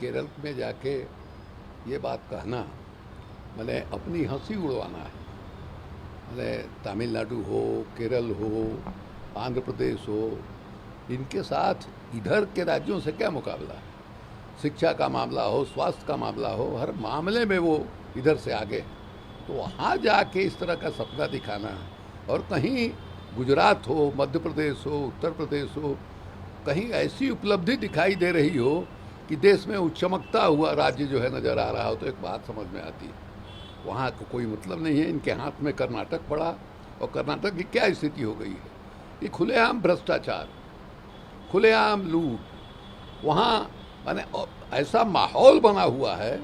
केरल में जाके ये बात कहना मैंने अपनी हंसी उड़वाना है। मैंने तमिलनाडु हो, केरल हो, आंध्र प्रदेश हो, इनके साथ इधर के राज्यों से क्या मुकाबला है। शिक्षा का मामला हो, स्वास्थ्य का मामला हो, हर मामले में वो इधर से आगे हैं। तो वहाँ जाके इस तरह का सपना दिखाना है, और कहीं गुजरात हो, मध्य प्रदेश हो, उत्तर प्रदेश हो, कहीं ऐसी उपलब्धि दिखाई दे रही हो कि देश में चमकता हुआ राज्य जो है नज़र आ रहा हो, तो एक बात समझ में आती है। वहाँ को कोई मतलब नहीं है। इनके हाथ में कर्नाटक पड़ा, और कर्नाटक की क्या स्थिति हो गई है। ये खुलेआम भ्रष्टाचार, खुलेआम लूट, वहाँ माने ऐसा माहौल बना हुआ है,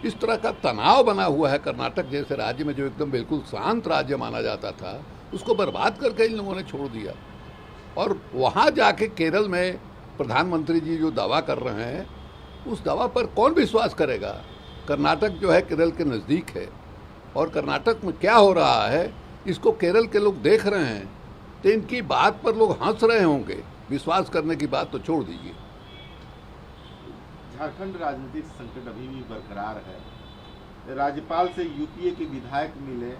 इस तरह का तनाव बना हुआ है। कर्नाटक जैसे राज्य में जो एकदम बिल्कुल शांत राज्य माना जाता था, उसको बर्बाद करके इन लोगों ने छोड़ दिया। और वहाँ जाके केरल में प्रधानमंत्री जी जो दावा कर रहे हैं, उस दावा पर कौन विश्वास करेगा। कर्नाटक जो है केरल के नज़दीक है, और कर्नाटक में क्या हो रहा है इसको केरल के लोग देख रहे हैं, तो इनकी बात पर लोग हंस रहे होंगे। विश्वास करने की बात तो छोड़ दीजिए। झारखंड राजनीतिक संकट अभी भी बरकरार है। राज्यपाल से यूपीए के विधायक मिले।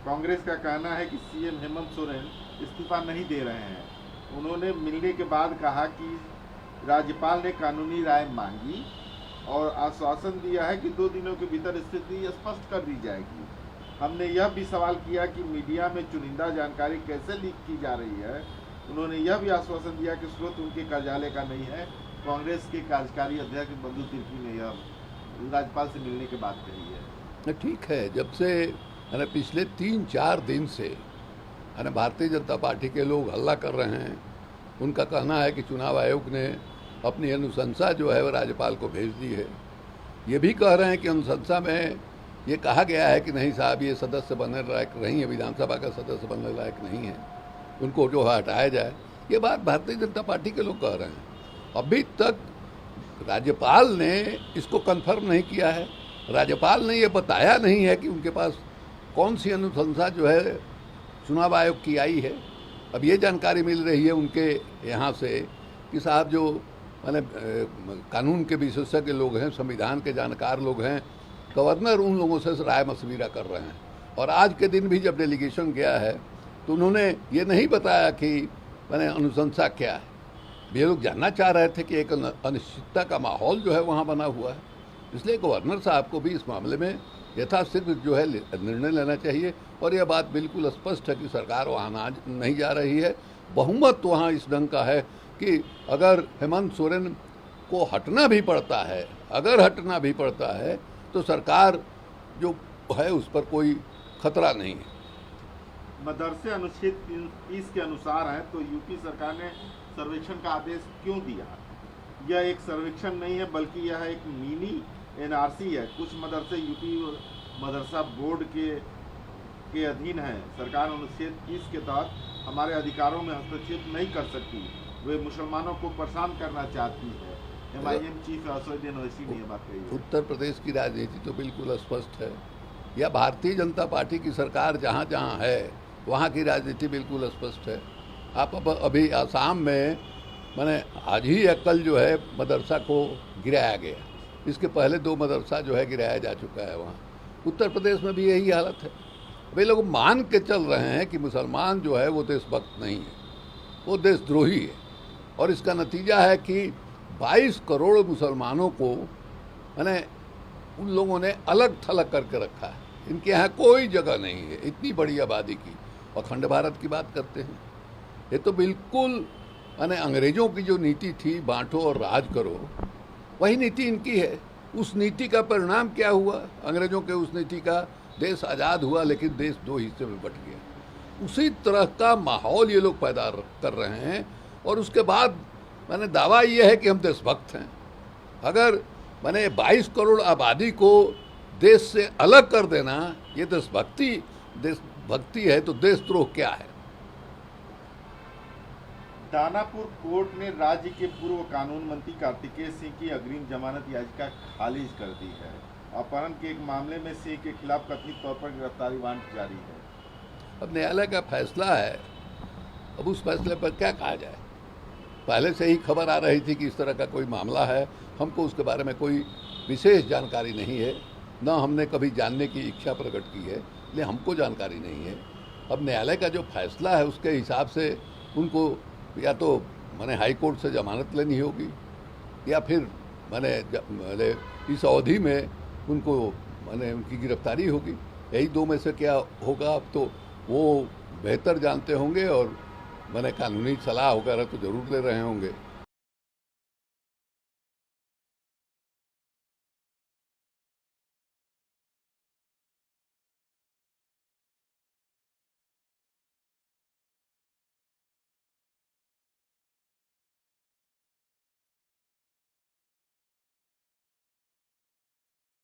कांग्रेस का कहना है कि सीएम हेमंत सोरेन इस्तीफा नहीं दे रहे हैं। उन्होंने मिलने के बाद कहा कि राज्यपाल ने कानूनी राय मांगी और आश्वासन दिया है कि 2 दिनों के भीतर स्थिति स्पष्ट कर दी जाएगी। हमने यह भी सवाल किया कि मीडिया में चुनिंदा जानकारी कैसे लीक की जा रही है। उन्होंने यह भी आश्वासन दिया कि स्रोत उनके कार्यालय का नहीं है। कांग्रेस के कार्यकारी अध्यक्ष बंधु तिर्की ने यह राज्यपाल से मिलने के बाद कही है। ठीक है, जब से पिछले 3-4 दिन से भारतीय जनता पार्टी के लोग हल्ला कर रहे हैं। उनका कहना है कि चुनाव आयोग ने अपनी अनुशंसा जो है वो राज्यपाल को भेज दी है। ये भी कह रहे हैं कि अनुशंसा में ये कहा गया है कि नहीं साहब, ये सदस्य बनने लायक नहीं है, विधानसभा का सदस्य बनने लायक नहीं है, उनको जो है हटाया जाए। ये बात भारतीय जनता पार्टी के लोग कह रहे हैं। अभी तक राज्यपाल ने इसको कन्फर्म नहीं किया है। राज्यपाल ने ये बताया नहीं है कि उनके पास कौन सी अनुशंसा जो है चुनाव आयोग की आई है। अब ये जानकारी मिल रही है उनके यहाँ से कि साहब जो कानून के विशेषज्ञ लोग हैं, संविधान के जानकार लोग हैं, गवर्नर उन लोगों से राय मशविरा कर रहे हैं। और आज के दिन भी जब डेलीगेशन गया है तो उन्होंने ये नहीं बताया कि अनुशंसा क्या है। ये लोग जानना चाह रहे थे कि एक अनिश्चितता का माहौल जो है वहाँ बना हुआ है। इसलिए गवर्नर साहब को भी इस मामले में यथाशीघ्र जो है निर्णय लेना चाहिए। और यह बात बिल्कुल स्पष्ट है कि सरकार वहाँ नहीं जा रही है। बहुमत वहाँ इस ढंग का है कि अगर हेमंत सोरेन को हटना भी पड़ता है, तो सरकार जो है उस पर कोई खतरा नहीं है। मदरसे अनुच्छेद 30 के अनुसार है, तो यूपी सरकार ने सर्वेक्षण का आदेश क्यों दिया। यह एक सर्वेक्षण नहीं है बल्कि यह एक मिनी एनआरसी है। कुछ मदरसे यूपी मदरसा बोर्ड के अधीन है। सरकार अनुच्छेद 30 के तहत हमारे अधिकारों में हस्तक्षेप नहीं कर सकती। वे मुसलमानों को परेशान करना चाहती है। एमआईएम चीफ असदुद्दीन ओवैसी ने यह बात कही है। उत्तर प्रदेश की राजनीति तो बिल्कुल स्पष्ट है। या भारतीय जनता पार्टी की सरकार जहाँ जहाँ है वहाँ की राजनीति बिल्कुल स्पष्ट है। आप अब अभी आसाम में आज ही कल जो है मदरसा को गिराया गया। इसके पहले 2 मदरसा जो है गिराया जा चुका है वहाँ। उत्तर प्रदेश में भी यही हालत है। वे लोग मान के चल रहे हैं कि मुसलमान जो है वो देशभक्त नहीं है, वो देशद्रोही है। और इसका नतीजा है कि 22 करोड़ मुसलमानों को उन लोगों ने अलग थलग करके रखा है। इनके यहाँ कोई जगह नहीं है इतनी बड़ी आबादी की। अखंड भारत की बात करते हैं। ये तो बिल्कुल अंग्रेज़ों की जो नीति थी, बांटो और राज करो, वही नीति इनकी है। उस नीति का परिणाम क्या हुआ? अंग्रेज़ों के उस नीति का देश आज़ाद हुआ, लेकिन देश 2 हिस्से में बट गया। उसी तरह का माहौल ये लोग पैदा कर रहे हैं। और उसके बाद दावा ये है कि हम देशभक्त हैं। अगर 22 करोड़ आबादी को देश से अलग कर देना ये देशभक्ति है, तो देशद्रोह क्या है? दानापुर कोर्ट ने राज्य के पूर्व कानून मंत्री कार्तिकेय सिंह की अग्रिम जमानत याचिका खारिज कर दी है। अपहरण के एक मामले में सिंह के खिलाफ कथित तौर पर गिरफ्तारी वारंट जारी है। अब न्यायालय का फैसला है, अब उस फैसले पर क्या कहा जाए। पहले से ही खबर आ रही थी कि इस तरह का कोई मामला है। हमको उसके बारे में कोई विशेष जानकारी नहीं है, न हमने कभी जानने की इच्छा प्रकट की है, इसलिए हमको जानकारी नहीं है। अब न्यायालय का जो फैसला है उसके हिसाब से उनको या तो मैंने हाई कोर्ट से जमानत लेनी होगी या फिर मैंने इस अवधि में उनको मैंने उनकी गिरफ्तारी होगी। यही दो में से क्या होगा अब तो वो बेहतर जानते होंगे और मैंने कानूनी सलाह वगैरह तो ज़रूर ले रहे होंगे।